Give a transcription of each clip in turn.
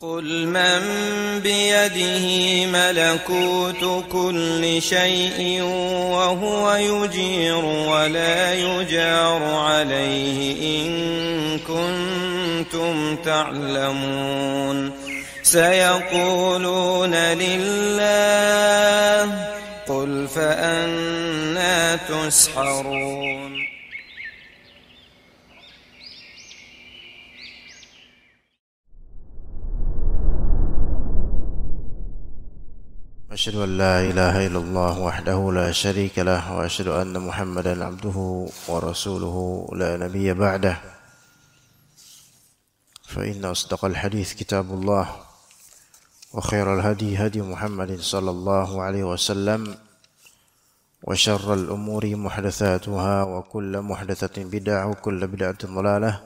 قل من بيده ملكوت كل شيء وهو يجير ولا يجار عليه إن كنتم تعلمون سيقولون لله قل فأنى تسحرون أشهد أن لا إله إلا الله وحده لا شريك له وأشهد أن محمدا عبده ورسوله لا نبي بعده فإن أصدق الحديث كتاب الله وخير الهدي هدي محمد صلى الله عليه وسلم وشر الأمور محدثاتها وكل محدثة بدعة وكل بدعة ضلالة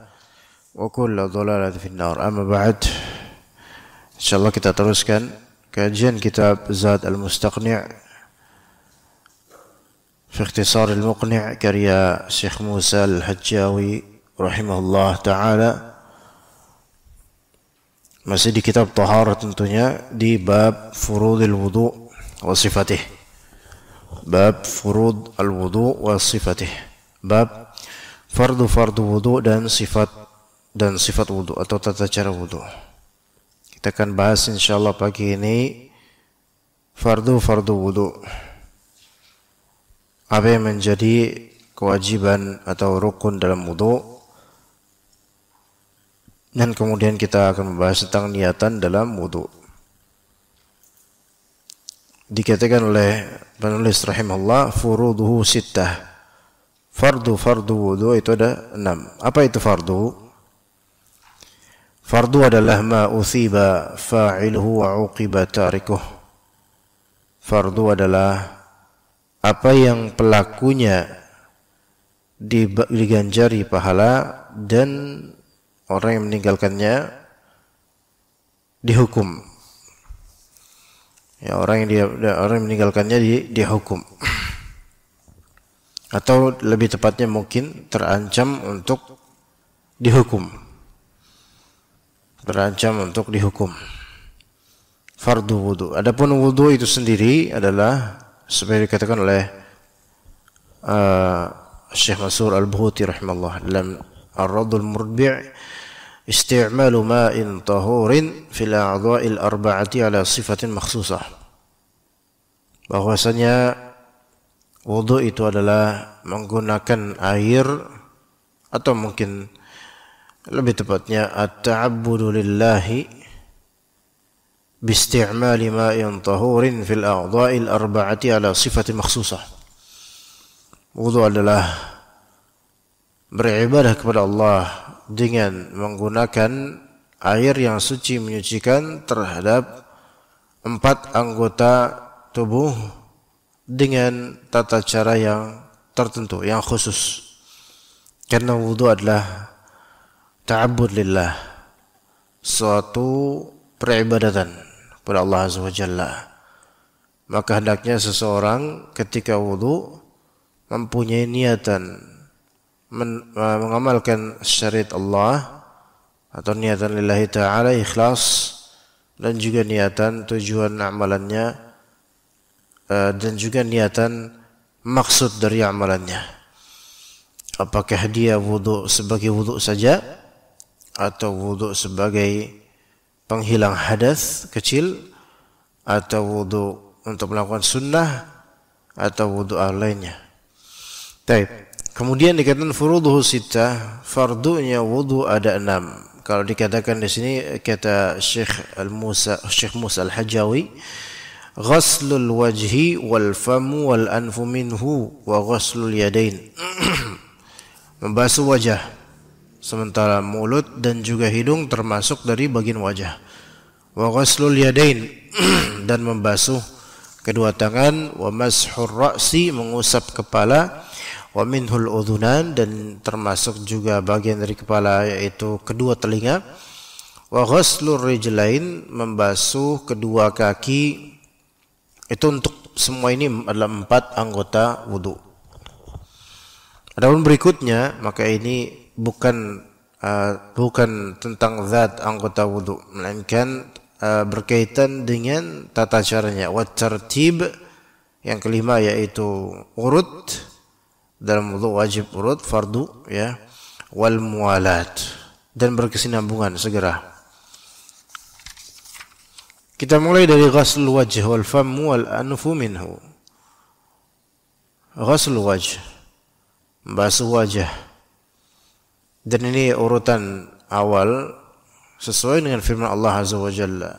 وكل ضلالة في النار. أما بعد, insyaallah kita teruskan kajian kitab Zad al-Mustaqni' fi ikhtisar al-Muqni' karya Syekh Musa al-Hajjawi rahimahullah ta'ala. Masih di kitab Taharah tentunya, di bab furudil wudu' wa sifatih. Bab furud al-wudu' wa sifatih. Bab fardu wudu' dan sifat wudu' atau tata cara wudu'. Kita akan bahas insyaallah pagi ini fardu wudu. Apa yang menjadi kewajiban atau rukun dalam wudu, dan kemudian kita akan membahas tentang niatan dalam wudu. Dikatakan oleh penulis rahimahullah furuduhu sittah. Fardu wudu itu ada 6. Apa itu fardu? Fardu adalah ma uthiba fa'iluhu wa uqiba tarikuh. Fardu adalah apa yang pelakunya diganjari pahala dan orang yang meninggalkannya dihukum. Ya, orang yang meninggalkannya dihukum. Atau lebih tepatnya mungkin terancam untuk dihukum. Fardu wudu. Adapun wudu itu sendiri adalah seperti dikatakan oleh Syekh Mansur Al-Buhuti rahimahullah dalam Ar-Raddul Murbi', isti'malu ma'in tahurin fil a'dha'il arba'ati ala sifatin makhsusah. Bahwasanya wudu itu adalah menggunakan air, atau mungkin lebih tepatnya at-ta'abbudu lillahi bisti'mali ma'in tahurin fil a'dha'il arba'ati ala sifatin makhsusah. Wudu adalah beribadah kepada Allah dengan menggunakan air yang suci menyucikan terhadap 4 anggota tubuh dengan tata cara yang tertentu, yang khusus. Karena wudu adalah ta'abbud lillah, suatu peribadatan kepada Allah Azza wa Jalla. Maka hendaknya seseorang ketika wudu mempunyai niatan mengamalkan syariat Allah atau niatan lillahi ta'ala, ikhlas, dan juga niatan tujuan amalannya, dan juga niatan maksud dari amalannya. Apakah dia wudu sebagai wudu saja, atau wudu sebagai penghilang hadas kecil, atau wudu untuk melakukan sunnah, atau wudu lainnya. Baik. Kemudian dikatakan furuduhu sittah, fardunya wudu ada 6. Kalau dikatakan di sini kata Syekh Musa Al-Hajjawi, ghaslul wajhi wal famu wal anfu minhu wa ghaslul yadain. Membasuh wajah, sementara mulut dan juga hidung termasuk dari bagian wajah. Wa ghaslul yadain, dan membasuh kedua tangan. Wa mashur ra'si, mengusap kepala. Wa minhul udhunan, dan termasuk juga bagian dari kepala yaitu kedua telinga. Wa ghaslur rijlain, membasuh kedua kaki. Itu untuk semua ini adalah 4 anggota wudu. Adapun berikutnya, maka ini bukan bukan tentang zat anggota wudu, melainkan berkaitan dengan tata caranya. Wa tartib, yang kelima yaitu urut, dalam wudu wajib urut fardu ya. Wal muwalat, dan berkesinambungan segera. Kita mulai dari ghusl wajh wal fam wal anfu minhu. Ghusl wajh, basuh wajah. Dan ini urutan awal sesuai dengan firman Allah Azza wa Jalla.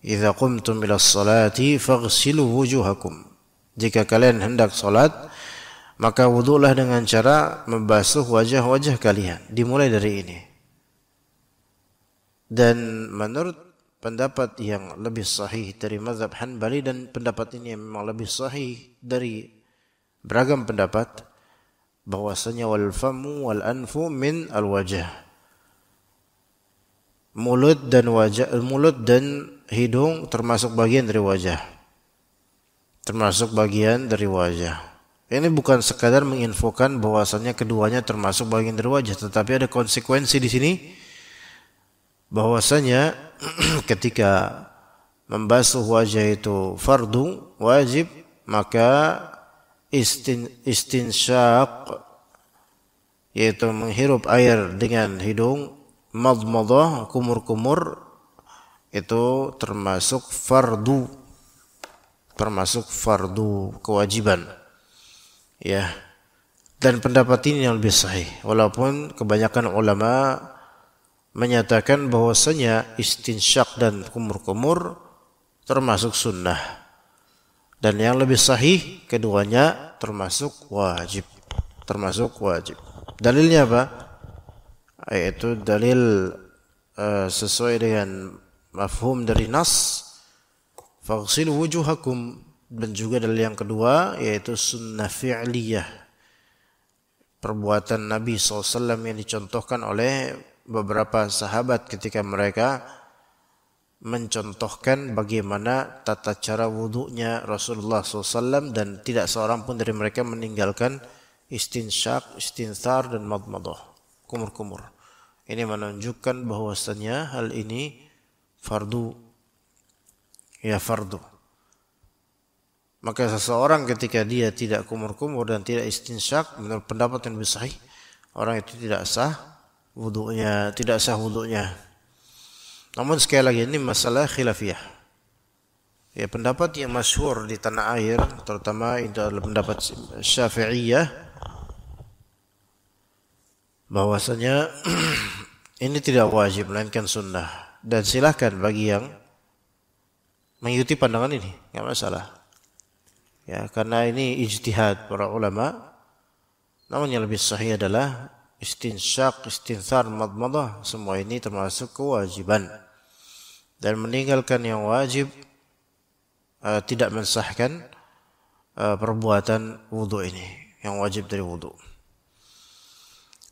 Idza qumtum ila sholati faghsilu wujuhakum. Jika kalian hendak salat, maka wudulah dengan cara membasuh wajah-wajah kalian. Dimulai dari ini. Dan menurut pendapat yang lebih sahih dari mazhab Hanbali, dan pendapat ini memang lebih sahih dari beragam pendapat, bahwasanya wal famu wal anfu min al wajah. Mulut dan hidung termasuk bagian dari wajah. Termasuk bagian dari wajah. Ini bukan sekadar menginfokan bahwasanya keduanya termasuk bagian dari wajah, tetapi ada konsekuensi di sini bahwasanya ketika membasuh wajah itu fardu wajib, maka istinsyaq, yaitu menghirup air dengan hidung, madmadah, kumur-kumur, itu termasuk fardu kewajiban ya. Dan pendapat ini yang lebih sahih, walaupun kebanyakan ulama menyatakan bahwasanya istinsyaq dan kumur-kumur termasuk sunnah. Dan yang lebih sahih, keduanya termasuk wajib. Dalilnya apa? Yaitu dalil sesuai dengan mafhum dari nas, faghsilu wujuhakum. Dan juga dalil yang kedua, yaitu sunnah fi'liyah, perbuatan Nabi SAW yang dicontohkan oleh beberapa sahabat ketika mereka mencontohkan bagaimana tata cara wudunya Rasulullah SAW, dan tidak seorang pun dari mereka meninggalkan istinsyaq, istinthar, dan madmadah, kumur-kumur. Ini menunjukkan bahwasanya hal ini fardu. Maka seseorang ketika dia tidak kumur-kumur dan tidak istinsyaq, menurut pendapat yang lebih sahih, orang itu tidak sah wudunya. Namun sekali lagi ini masalah khilafiyah. Ya, pendapat yang masyhur di tanah air, terutama itu adalah pendapat Syafi'iyah, bahwasanya ini tidak wajib melainkan sunnah. Dan silakan bagi yang mengikuti pandangan ini, enggak masalah. Ya, karena ini ijtihad para ulama. Namun yang lebih sahih adalah istinsyaq, istinthar, madmadah, semua ini termasuk kewajiban. Dan meninggalkan yang wajib tidak mensahkan perbuatan wudu ini, yang wajib dari wudu.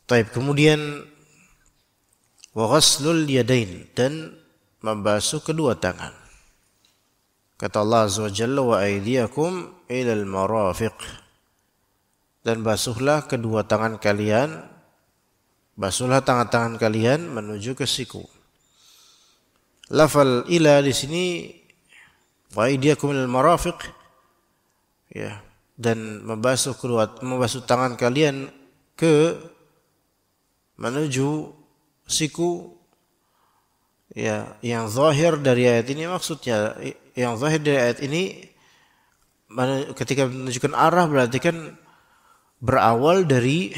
Taib, kemudian wa ghaslul yadain, dan membasuh kedua tangan. Kata Allah Azza wa Jalla, wa aydiyakum ilal marafiq. Dan basuhlah kedua tangan kalian, basuhlah tangan-tangan kalian menuju ke siku. Lafal ila di sini, wa aydiyakum ilal marafiq, ya, dan membasuh tangan kalian ke menuju siku. Ya, yang zahir dari ayat ini, maksudnya yang zahir dari ayat ini ketika menunjukkan arah berarti kan berawal dari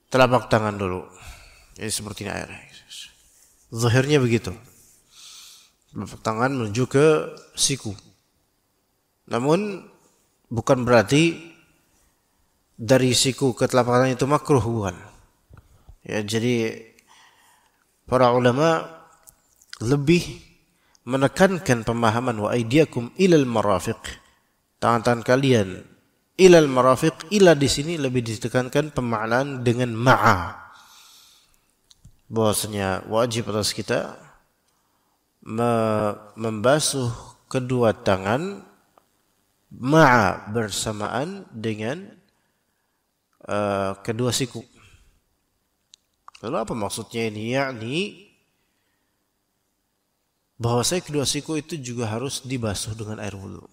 telapak tangan dulu. Jadi seperti ini ayatnya. Zahirnya begitu. Telapak tangan menuju ke siku. Namun bukan berarti dari siku ke telapak tangan itu makruh, bukan. Ya, jadi para ulama lebih menekankan pemahaman wa aydiyakum ilal marafiq, tangan-tangan kalian ilal marafiq. Ila di sini lebih ditekankan pemaknaan dengan ma'a, bahwasanya wajib atas kita membasuh kedua tangan ma'a, bersamaan dengan kedua siku. Lalu apa maksudnya ini? Yakni bahwasanya kedua siku itu juga harus dibasuh dengan air wudhu.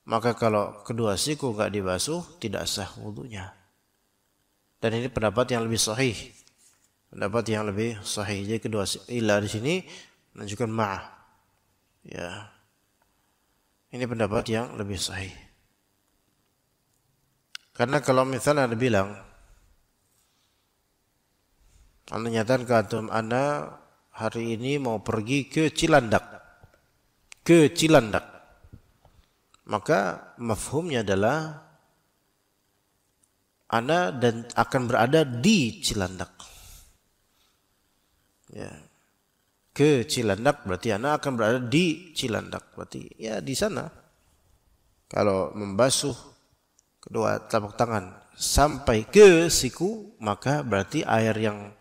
Maka kalau kedua siku nggak dibasuh, tidak sah wudhunya. Dan ini pendapat yang lebih sahih. Pendapat yang lebih sahih. Jadi kedua ilah di sini menunjukkan ma'ah. Ya. Ini pendapat yang lebih sahih. Karena kalau misalnya Anda bilang, Anda nyatakan ke antum, Anda hari ini mau pergi ke Cilandak. Ke Cilandak. Maka mafhumnya adalah Anda dan akan berada di Cilandak. Ya. Ke Cilandak berarti Anda akan berada di Cilandak. Berarti ya di sana. Kalau membasuh kedua telapak tangan sampai ke siku, maka berarti air yang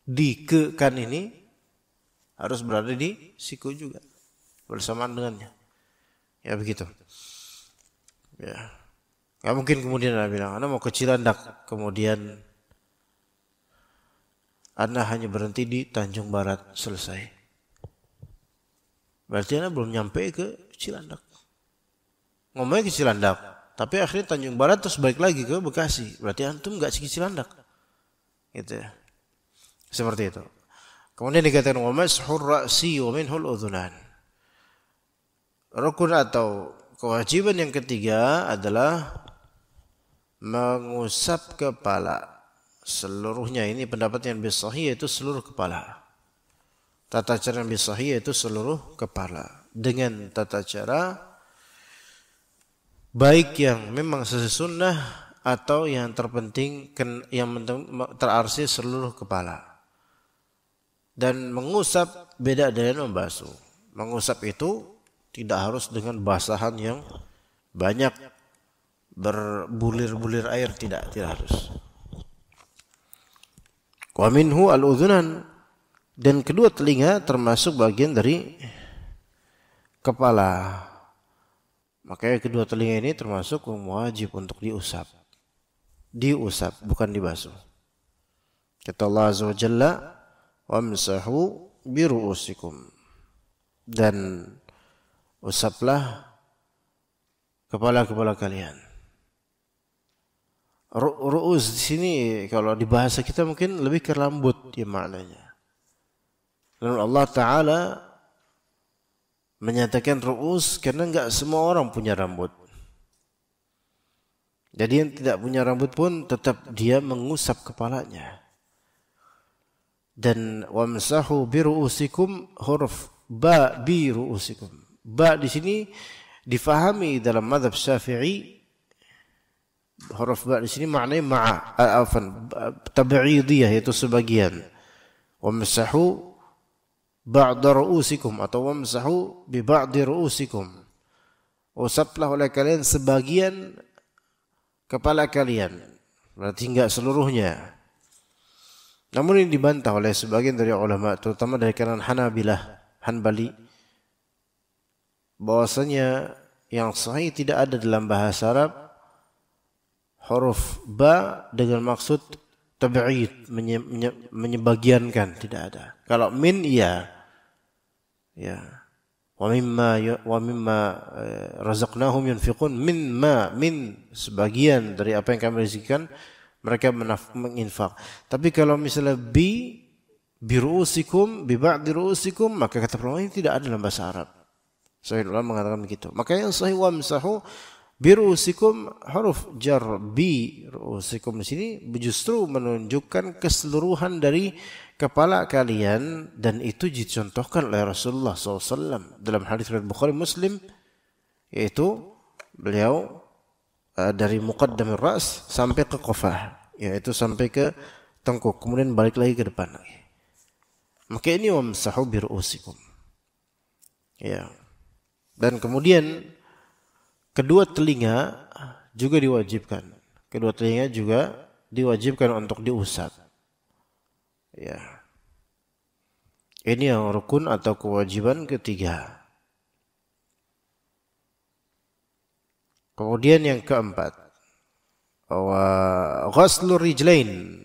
dikekan ini harus berada di siku juga bersamaan dengannya. Ya begitu. Ya. Gak mungkin kemudian Anda bilang, Anda mau ke Cilandak, kemudian Anda hanya berhenti di Tanjung Barat, selesai. Berarti Anda belum nyampe ke Cilandak. Ngomongnya ke Cilandak, tapi akhirnya Tanjung Barat terus balik lagi ke Bekasi. Berarti antum gak ke Cilandak. Gitu ya. Seperti itu. Kemudian dikatakan wa mashur ra'si wa minhul udhunan. Rukun atau kewajiban yang ketiga adalah mengusap kepala seluruhnya. Ini pendapat yang lebih sahih, yaitu seluruh kepala. Tata cara yang lebih sahih yaitu seluruh kepala. Dengan tata cara baik yang memang sesuai sunnah atau yang terpenting yang terarsi seluruh kepala. Dan mengusap beda dengan membasuh. Mengusap itu tidak harus dengan basahan yang banyak berbulir-bulir air, tidak harus. Wa minhu al-udhunan, dan kedua telinga termasuk bagian dari kepala. Makanya kedua telinga ini termasuk wajib untuk diusap. Diusap, bukan dibasuh. Kata Allah Azza wa Jalla, wamsahu biru'usikum, dan usaplah kepala-kepala kalian. Ru'us di sini kalau di bahasa kita mungkin lebih ke rambut ya maknanya. Lalu Allah Ta'ala menyatakan ru'us karena enggak semua orang punya rambut. Jadi yang tidak punya rambut pun tetap dia mengusap kepalanya. Dan wamsahu biru'usikum, huruf ba bi ru'usikum. Ba di sini difahami dalam mazhab Syafi'i, huruf ba di sini maknanya tabi'idiyah, yaitu sebagian. Wamsahu ba'da ru'usikum atau wamsahu bi ba'di ru'usikum. Usaplah oleh kalian sebagian kepala kalian. Berarti enggak seluruhnya. Namun ini dibantah oleh sebagian dari ulama, terutama dari kalangan Hanbali, bahwasanya yang sahih tidak ada dalam bahasa Arab huruf ba dengan maksud tabi'id, menyebagiankan, tidak ada. Kalau min iya. Ya. Wa mimma razaqnahum yunfiqun, min sebagian dari apa yang kami rezekikan mereka menginfak. Tapi kalau misalnya bi ru'usikum, bi ba'di ru'usikum, maka kata ulama ini tidak ada dalam bahasa Arab. Sahih ulama mengatakan begitu. Maka yang sahih wamsahu bi ru'usikum, huruf jar bi ru'usikum di sini justru menunjukkan keseluruhan dari kepala kalian, dan itu dicontohkan oleh Rasulullah SAW dalam hadis riwayat Bukhari Muslim, yaitu beliau dari muqaddamir ras sampai ke qafah, yaitu sampai ke tengkuk, kemudian balik lagi ke depan lagi. Maka ini wamsahu bi ru'usikum. Ya. Dan kemudian kedua telinga juga diwajibkan. Kedua telinga juga diwajibkan untuk diusap. Ya. Ini yang rukun atau kewajiban ketiga. Kemudian yang keempat, wa ghaslur rijlain,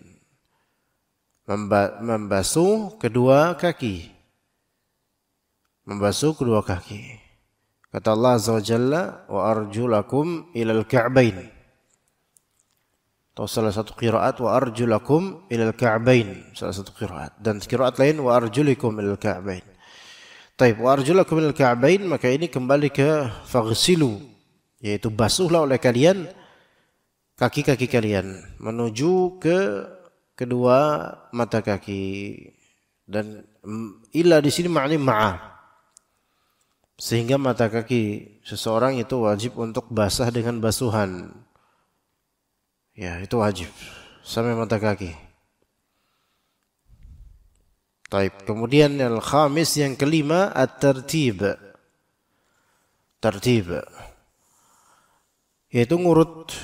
membasuh kedua kaki. Membasuh kedua kaki. Kata Allah Azza wa Jalla, wa arjulakum ilal ka'bain. Atau salah satu qiraat, wa arjulakum ilal ka'bain. Salah satu qiraat. Dan qiraat lain, wa arjulikum ilal ka'bain. Taib, wa arjulakum ilal ka'bain, maka ini kembali ke faghsilu, yaitu basuhlah oleh kalian kaki-kaki kalian menuju ke kedua mata kaki. Dan illa di sini maknanya ma'a. Sehingga mata kaki seseorang itu wajib untuk basah dengan basuhan. Ya, itu wajib sampai mata kaki. Taib. Kemudian yang khamis, yang kelima, at-tartib. Tartib. Yaitu ngurut.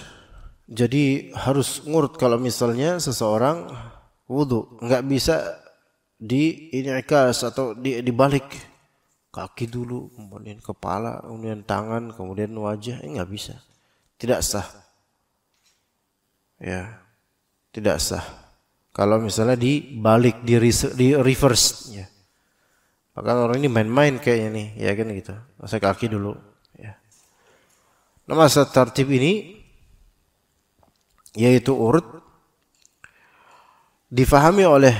Jadi harus ngurut kalau misalnya seseorang wudu, enggak bisa diin'ikas atau dibalik. Kaki dulu, kemudian kepala, kemudian tangan, kemudian wajah, enggak bisa. Tidak sah. Ya, tidak sah. Kalau misalnya dibalik, di reverse, ya. Bahkan orang ini main-main kayaknya nih, ya kan gitu. Masa kaki dulu, ya. Nah, masa tartib ini, yaitu urut, difahami oleh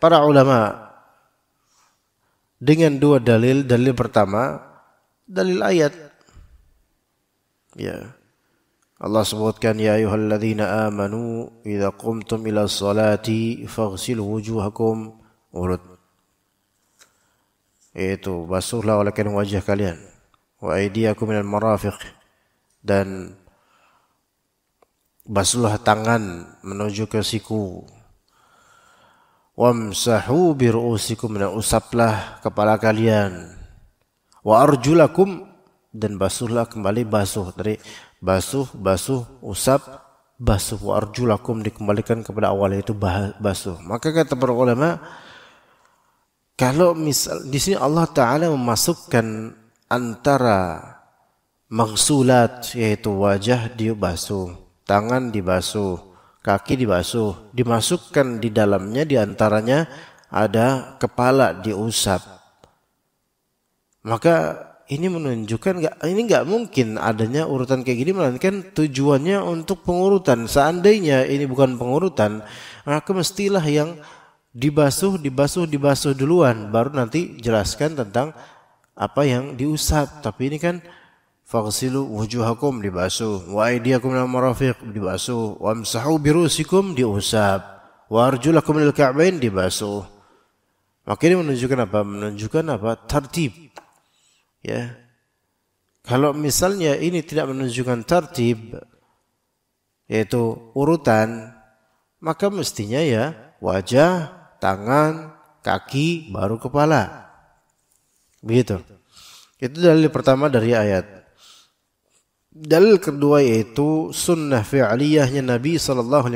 para ulama dengan dua dalil. Dalil pertama, dalil ayat. Ya. Allah sebutkan, ya ayyuhalladzina amanu idza qumtum ila sholati faghsilu wujuhakum, urut. Yaitu basuhlah oleh kalian wajah kalian, wa aydiyakum minal marafiq, dan basuhlah tangan menuju ke siku. Wamsahu bi ru'usikum, dan usaplah kepala kalian. Wa arjulakum, dan basuhlah kembali basuh. Dari basuh, usap, basuh. Wa arjulakum dikembalikan kepada awal, itu basuh. Maka kata para ulama, kalau misal di sini Allah Ta'ala memasukkan antara maghsulat, yaitu wajah dibasuh, tangan dibasuh, kaki dibasuh, dimasukkan di dalamnya, diantaranya ada kepala diusap. Maka ini menunjukkan ini nggak mungkin adanya urutan kayak gini, melainkan tujuannya untuk pengurutan. Seandainya ini bukan pengurutan, maka mestilah yang dibasuh duluan, baru nanti jelaskan tentang apa yang diusap. Tapi ini kan faghsilu wujuhakum dibasuh, wa aydiyakum minal marafiq dibasuh, wamsahu bi ru'usikum diusap, wa arjulakum minal ka'bain dibasuh. Maka ini menunjukkan apa? Menunjukkan apa? Tartib. Ya. Kalau misalnya ini tidak menunjukkan tartib, yaitu urutan, maka mestinya ya wajah, tangan, kaki, baru kepala. Begitu. Itu dalil pertama dari ayat. Dalil kedua yaitu sunnah fi'liyahnya Nabi SAW.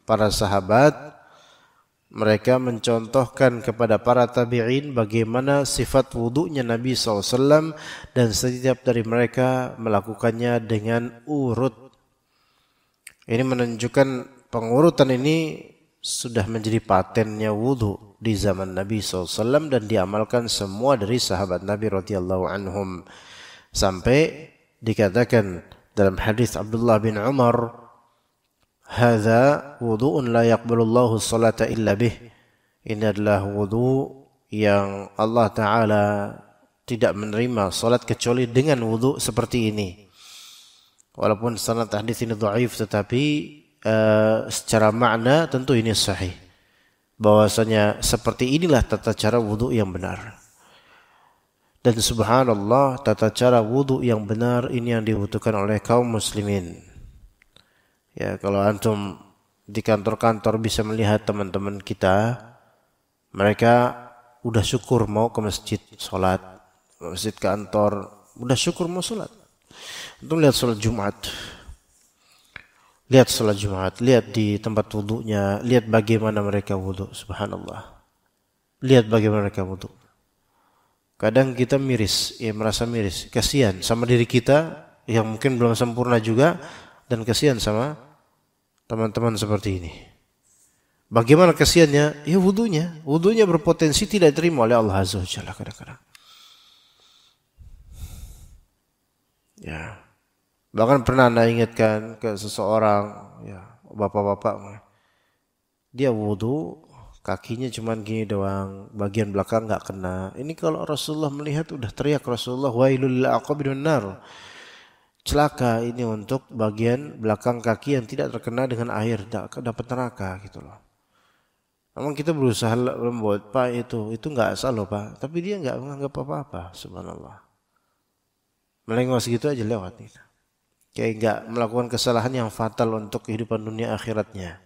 Para sahabat, mereka mencontohkan kepada para tabi'in bagaimana sifat wudu'nya Nabi SAW, dan setiap dari mereka melakukannya dengan urut. Ini menunjukkan pengurutan ini sudah menjadi patennya wudu di zaman Nabi SAW, dan diamalkan semua dari sahabat Nabi radhiyallahu anhum. Sampai dikatakan dalam hadis Abdullah bin Umar, hadza wudu'un la yaqbalullahu sholata illa bih. Ini adalah wudu yang Allah Ta'ala tidak menerima salat kecuali dengan wudu seperti ini. Walaupun sanad hadis ini dhaif, tetapi secara makna tentu ini sahih. Bahwasanya seperti inilah tata cara wudu yang benar. Dan subhanallah, tata cara wudu yang benar ini yang dibutuhkan oleh kaum muslimin. Ya, kalau antum di kantor-kantor bisa melihat teman-teman kita, mereka udah syukur mau ke masjid sholat, masjid kantor, udah syukur mau sholat. Antum lihat sholat Jumat, lihat di tempat wudunya, lihat bagaimana mereka wudu, subhanallah. Lihat bagaimana mereka wudu. Kadang kita miris, ya merasa miris, kasihan sama diri kita yang mungkin belum sempurna juga, dan kasihan sama teman-teman seperti ini. Bagaimana kasihannya? Ya wudunya. Wudunya berpotensi tidak diterima oleh Allah Azza wa Jalla kadang-kadang. Ya. Bahkan pernah Anda ingatkan ke seseorang, ya, bapak-bapak, dia wudu, kakinya cuman gini doang, bagian belakang nggak kena. Ini kalau Rasulullah melihat udah teriak Rasulullah, wailul lil aqabi minan nar. Celaka ini untuk bagian belakang kaki yang tidak terkena dengan air, dapat neraka gitu loh. Namun kita berusaha lembut, Pak itu nggak asal loh Pak, tapi dia nggak menganggap apa-apa, subhanallah. Melengos gitu aja lewat itu. Kayak nggak melakukan kesalahan yang fatal untuk kehidupan dunia akhiratnya.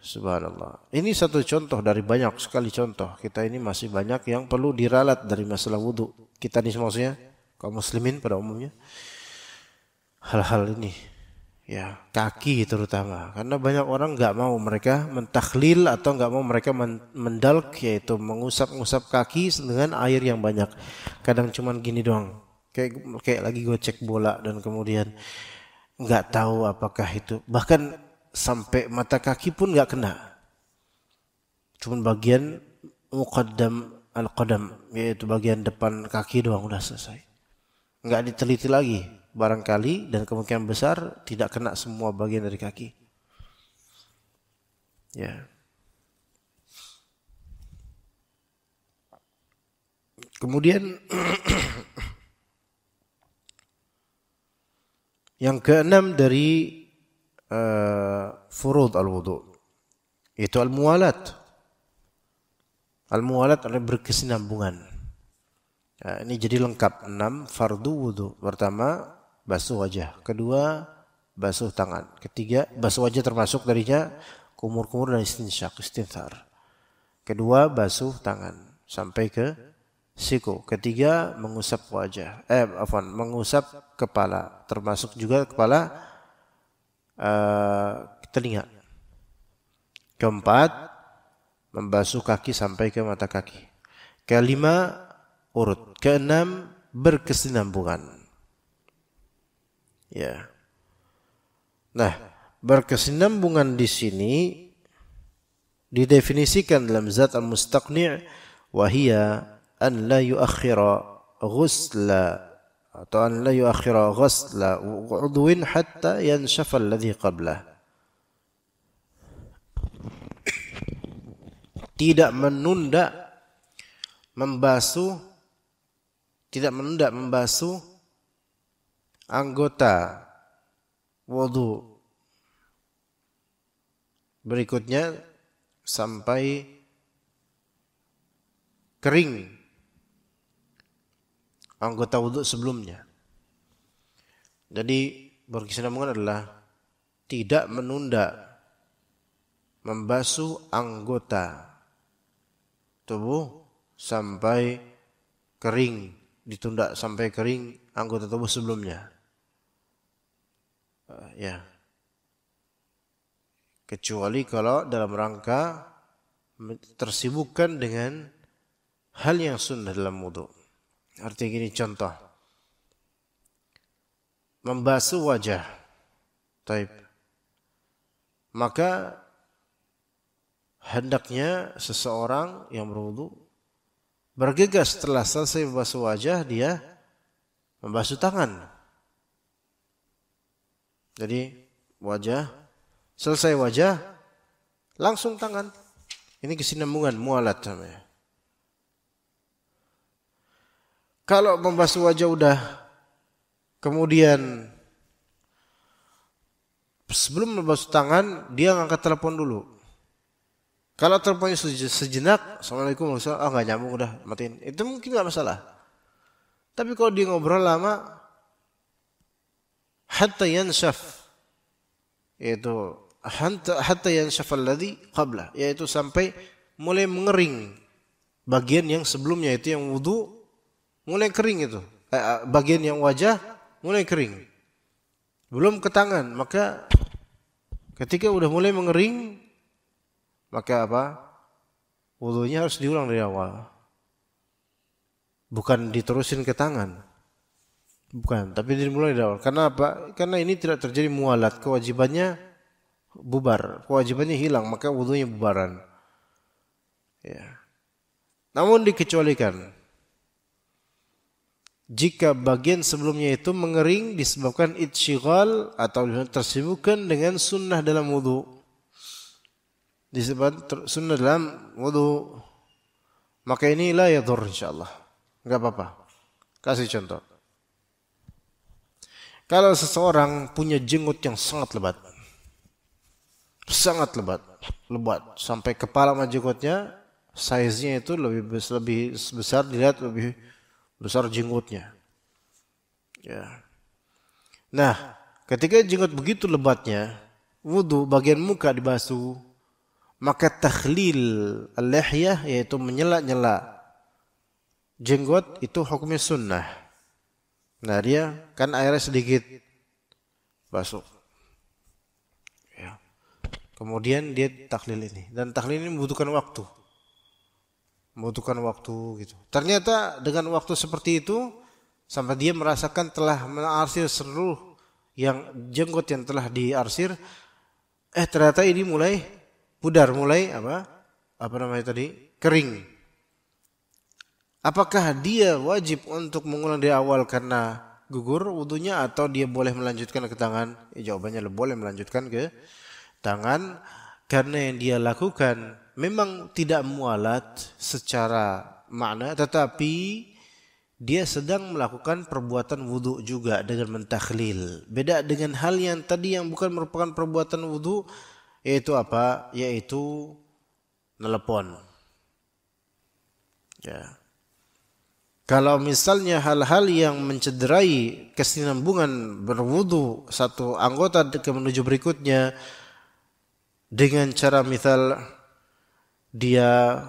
Subhanallah. Ini satu contoh dari banyak sekali contoh. Kita ini masih banyak yang perlu diralat dari masalah wudu. Kita ini maksudnya kaum muslimin pada umumnya. Hal-hal ini, ya, kaki terutama. Karena banyak orang nggak mau mereka mentakhlil atau nggak mau mereka mendalk, yaitu mengusap-ngusap kaki dengan air yang banyak. Kadang cuman gini doang. Kayak lagi gocek bola dan kemudian nggak tahu apakah itu. Bahkan sampai mata kaki pun nggak kena. Cuman bagian muqaddam al-qadam, yaitu bagian depan kaki doang udah selesai. Nggak diteliti lagi. Barangkali dan kemungkinan besar tidak kena semua bagian dari kaki. Ya. Kemudian yang keenam dari furud al-wudu itu al-muwalat. Al-muwalat adalah berkesinambungan. Ya, ini jadi lengkap 6 fardu wudu. Pertama, basuh wajah. Kedua, basuh tangan. Ketiga, basuh wajah termasuk darinya kumur-kumur dan istinthar. Kedua, basuh tangan sampai ke siku. Ketiga, mengusap wajah. Mengusap kepala, termasuk juga kepala, telinga. Keempat, membasuh kaki sampai ke mata kaki. Kelima, urut. Keenam, berkesinambungan. Ya. Nah, berkesinambungan di sini didefinisikan dalam zat al-mustaqni' wa hiya an la yuakhira ghusla atau an la yuakhira ghusla udwin hatta yanshafa alladhi qablah. Tidak menunda membasuh anggota wudu berikutnya sampai kering anggota wudu sebelumnya. Jadi berkesinambungan adalah tidak menunda membasuh anggota tubuh sampai kering, ditunda sampai kering anggota tubuh sebelumnya. Ya. Kecuali kalau dalam rangka tersibukkan dengan hal yang sunnah dalam wudu. Artinya gini, contoh. Membasuh wajah. Taib. Maka hendaknya seseorang yang berwudu bergegas setelah selesai membasuh wajah, dia membasuh tangan. Jadi wajah, selesai wajah, langsung tangan. Ini kesinambungan, mualat namanya. Kalau membasuh wajah udah, kemudian sebelum membasuh tangan, dia ngangkat telepon dulu. Kalau teleponnya sejenak, Assalamualaikum, nggak nyambung, udah matiin. Itu mungkin nggak masalah. Tapi kalau dia ngobrol lama, hatta yanshaf, yaitu hatta yanshaf alladhi qabla, yaitu sampai mulai mengering bagian yang sebelumnya, itu yang wudu mulai kering itu. Bagian yang wajah mulai kering. Belum ke tangan, maka ketika udah mulai mengering, maka apa? Wudunya harus diulang dari awal. Bukan diterusin ke tangan. Bukan, tapi dimulai dari awal. Karena apa? Karena ini tidak terjadi mualat. Kewajibannya bubar, kewajibannya hilang, maka wudunya bubaran. Ya. Namun dikecualikan jika bagian sebelumnya itu mengering disebabkan itsyghal atau tersibukkan dengan sunnah dalam wudu. Disebut sunnah dalam wudu, maka ini la yadur insyaallah. Enggak apa-apa. Kasih contoh. Kalau seseorang punya jenggot yang sangat lebat sampai kepala sama jenggotnya, size-nya itu lebih besar, dilihat lebih besar jenggotnya. Ya. Nah, ketika jenggot begitu lebatnya, wudu bagian muka dibasuh, maka takhlil al-lihyah yaitu menyela-nyela jenggot itu hukumnya sunnah. Nah, dia kan airnya sedikit basuh. Ya. Kemudian dia takhlil ini, dan takhlil ini membutuhkan waktu gitu. Ternyata dengan waktu seperti itu sampai dia merasakan telah menarsir seluruh yang jenggot yang telah diarsir, ternyata ini mulai pudar, mulai kering. Apakah dia wajib untuk mengulang dari awal karena gugur wudunya, atau dia boleh melanjutkan ke tangan? Jawabannya boleh melanjutkan ke tangan, karena yang dia lakukan memang tidak mualat secara makna, tetapi dia sedang melakukan perbuatan wudu juga dengan mentakhlil. Beda dengan hal yang tadi yang bukan merupakan perbuatan wudu, yaitu apa? Yaitu nelepon. Ya. Kalau misalnya hal-hal yang mencederai kesinambungan berwudu satu anggota menuju berikutnya dengan cara misal dia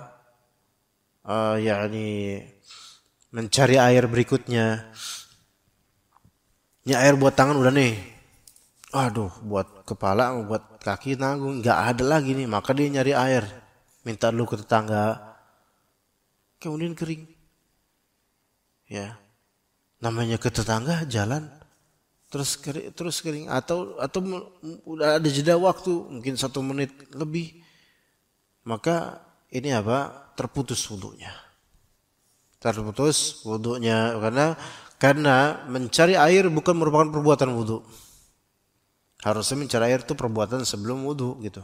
mencari air berikutnya. Ini air buat tangan udah nih. Aduh, buat kepala, buat kaki nanggung, nggak ada lagi nih. Maka dia nyari air, minta dulu ke tetangga. Kemudian kering. Ya, namanya ke tetangga jalan terus kering atau udah ada jeda waktu mungkin 1 menit lebih, maka ini terputus wudunya karena mencari air bukan merupakan perbuatan wudu. Harusnya mencari air itu perbuatan sebelum wudu gitu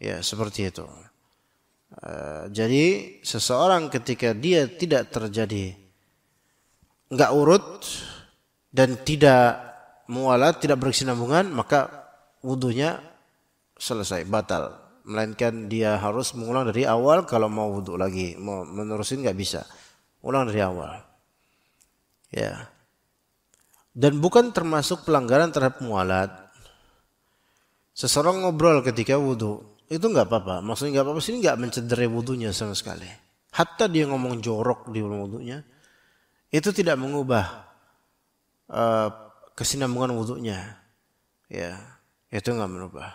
ya, seperti itu. Jadi seseorang ketika dia tidak terjadi enggak urut dan tidak mualat, tidak berkesinambungan, maka wudunya selesai, batal. Melainkan dia harus mengulang dari awal kalau mau wudu lagi. Mau menerusin enggak bisa. Ulang dari awal. Ya. Dan bukan termasuk pelanggaran terhadap mualat. Seseorang ngobrol ketika wudu, itu enggak apa-apa. Maksudnya enggak apa-apa, sini enggak mencederai wudunya sama sekali. Hatta dia ngomong jorok di wudunya, itu tidak mengubah kesinambungan wudunya. Ya, itu enggak merubah.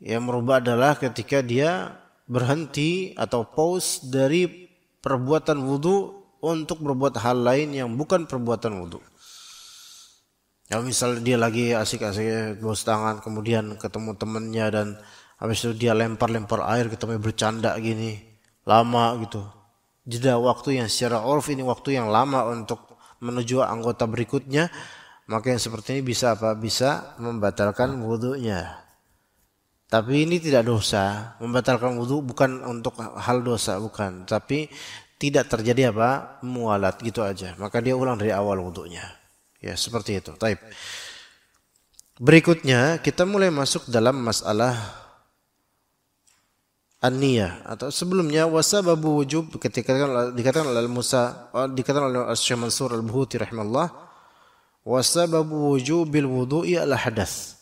Yang merubah adalah ketika dia berhenti atau pause dari perbuatan wudu untuk berbuat hal lain yang bukan perbuatan wudu. Ya, misalnya dia lagi asik-asik bos tangan, kemudian ketemu temannya dan habis itu dia lempar-lempar air, ketemu bercanda gini, lama gitu. Jeda waktu yang secara urf ini waktu yang lama untuk menuju anggota berikutnya, maka yang seperti ini bisa bisa membatalkan wudunya. Tapi ini tidak dosa. Membatalkan wudu bukan untuk hal dosa, bukan, tapi tidak terjadi mualat gitu aja. Maka dia ulang dari awal wudunya. Ya, seperti itu. Taib. Berikutnya kita mulai masuk dalam masalah an-niyah, atau sebelumnya wasababu wujub dikatakan oleh Syekh Mansur Al-Buhuti rahimahullah, wasababu wujubil wudu'i al-hadath.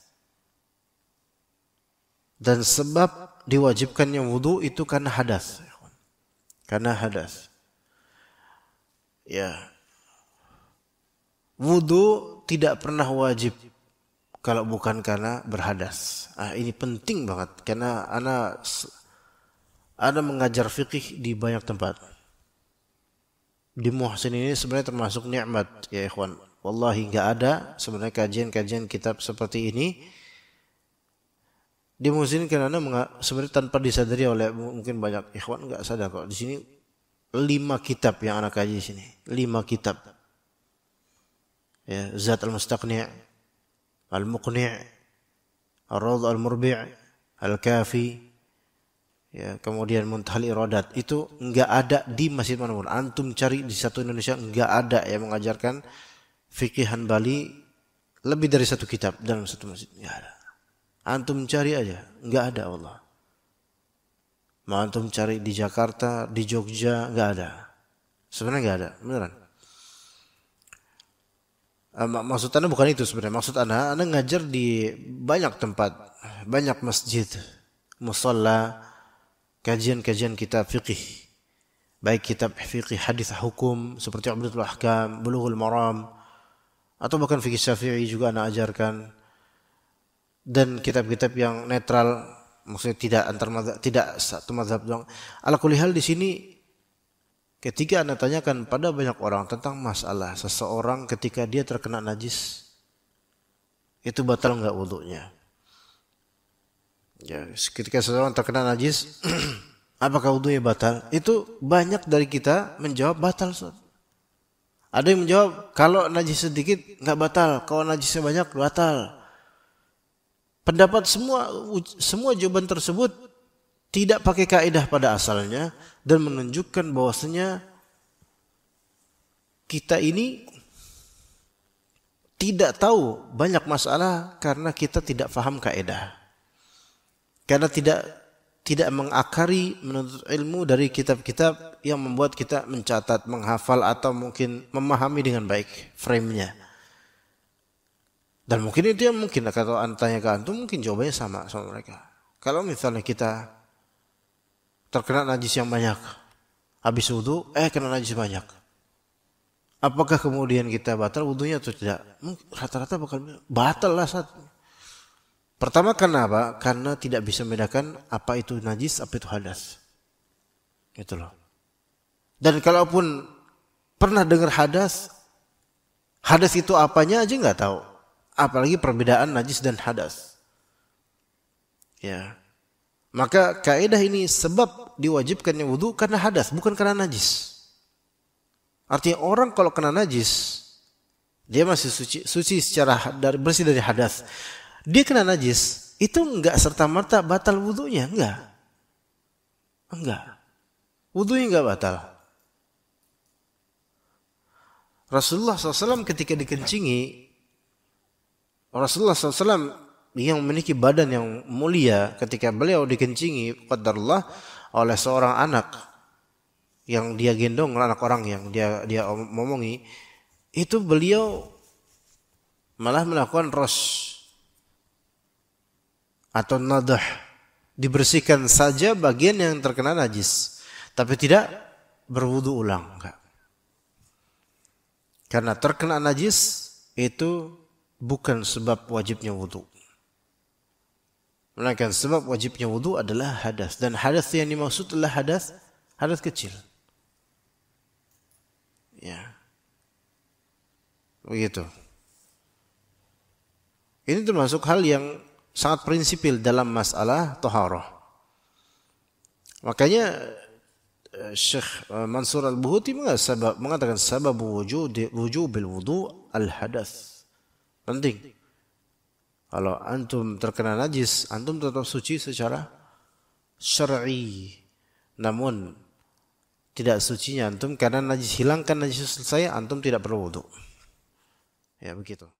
Dan sebab diwajibkannya wudu itu karena hadas. Karena hadas. Ya. Wudu tidak pernah wajib kalau bukan karena berhadas. Ini penting banget karena Ana mengajar fikih di banyak tempat. Di Muhsin ini sebenarnya termasuk nikmat ya ikhwan. Wallahi enggak ada sebenarnya kajian-kajian kitab seperti ini Dimuhsinkan sebenarnya tanpa disadari oleh mungkin banyak ikhwan nggak sadar kok di sini 5 kitab yang anak kaji di sini, 5 kitab. Ya, Zat al-Mustaqni', Al-Muqni', Ar-Rawd al-Murbi', Al-Kafi, ya, kemudian Muntahal Iradat. Itu enggak ada di masjid manapun. Antum cari di satu Indonesia enggak ada yang mengajarkan fikih Hanbali lebih dari 1 kitab dalam satu masjid. Enggak ada. Antum cari aja, enggak ada Allah. Mau antum cari di Jakarta, di Jogja, enggak ada. Sebenarnya enggak ada, beneran. Maksud Anda bukan itu sebenarnya. Maksud Anda ngajar di banyak tempat, banyak masjid, musalla, kajian-kajian kitab fikih. Baik kitab fikih hadis hukum seperti Umdatul Ahkam, Bulughul Maram, atau bahkan fikih Syafi'i juga Anda ajarkan. Dan kitab-kitab yang netral, maksudnya tidak antar mazhab, tidak satu mazhab doang. Ala kulli hal di sini ketika Anda tanyakan pada banyak orang tentang masalah seseorang ketika dia terkena najis, itu batal enggak wudunya? Ya, ketika seseorang terkena najis, apakah wudunya batal? Itu banyak dari kita menjawab batal. Ada yang menjawab kalau najis sedikit enggak batal, kalau najisnya banyak batal. Pendapat semua jawaban tersebut tidak pakai kaidah pada asalnya dan menunjukkan bahwasanya kita ini tidak tahu banyak masalah karena kita tidak paham kaidah. Karena tidak mengakari menuntut ilmu dari kitab-kitab yang membuat kita mencatat, menghafal atau mungkin memahami dengan baik frame-nya. Dan mungkin itu yang mungkin kalau tanya ke antum mungkin jawabannya sama mereka. Kalau misalnya kita terkena najis yang banyak, habis wudu kena najis banyak, apakah kemudian kita batal wudunya atau tidak? Rata-rata bakal batal lah saat. Pertama karena apa? Karena tidak bisa membedakan apa itu najis, apa itu hadas. Gitu loh. Dan kalaupun pernah dengar hadas itu apanya aja nggak tahu. Apalagi perbedaan najis dan hadas. Ya. Maka kaidah ini sebab diwajibkannya wudu karena hadas, bukan karena najis. Artinya orang kalau kena najis, dia masih suci secara bersih dari hadas. Dia kena najis, itu enggak serta-merta batal wudunya, enggak. Wudunya enggak batal. Rasulullah SAW ketika dikencingi, Rasulullah SAW yang memiliki badan yang mulia, ketika beliau dikencingi qadarullah oleh seorang anak yang dia gendong, anak orang yang dia omongi, itu beliau malah melakukan ros atau nadah, dibersihkan saja bagian yang terkena najis, tapi tidak berwudu ulang, enggak. Karena terkena najis itu bukan sebab wajibnya wudu. Melainkan sebab wajibnya wudu adalah hadas. Dan hadas yang dimaksud adalah hadas kecil. Ya. Begitu. Ini termasuk hal yang sangat prinsipil dalam masalah taharah. Makanya Syekh Mansur Al-Buhuti mengatakan sabab wujubil wudu al-hadas. Penting. Kalau antum terkena najis, antum tetap suci secara syar'i. Namun tidak sucinya antum karena najis hilangkan najis selesai, antum tidak perlu wudu. Ya begitu.